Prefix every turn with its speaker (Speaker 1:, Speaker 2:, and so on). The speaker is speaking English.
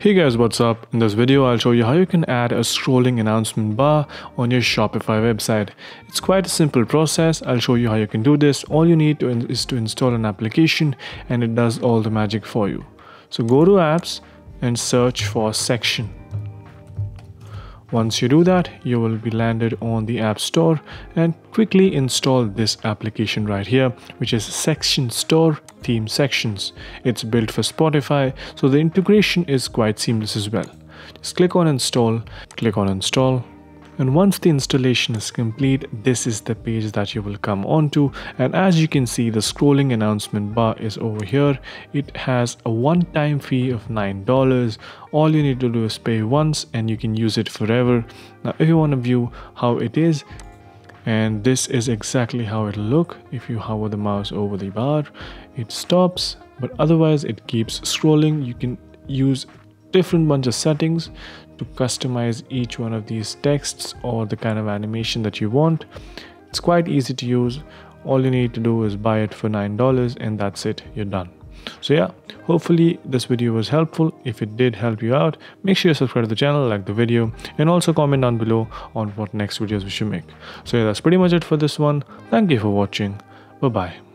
Speaker 1: Hey guys, what's up? In this video, I'll show you how you can add a scrolling announcement bar on your Shopify website. It's quite a simple process. I'll show you how you can do this. All you need is to install an application and it does all the magic for you. So go to apps and search for Section. Once you do that, you will be landed on the App Store and quickly install this application right here, which is Section Store Theme Sections. It's built for Spotify, so the integration is quite seamless as well. Just click on install, and once the installation is complete, this is the page that you will come onto. And as you can see, the scrolling announcement bar is over here. It has a one-time fee of $9. All you need to do is pay once and you can use it forever. Now if you want to view how it is, and this is exactly how it'll look. If you hover the mouse over the bar, it stops, but otherwise it keeps scrolling. You can use different bunch of settings to customize each one of these texts or the kind of animation that you want. It's quite easy to use. All you need to do is buy it for $9 and that's it, you're done. So yeah, hopefully this video was helpful. If it did help you out, make sure you subscribe to the channel, like the video, and also comment down below on what next videos we should make. So yeah, that's pretty much it for this one. Thank you for watching. Bye bye.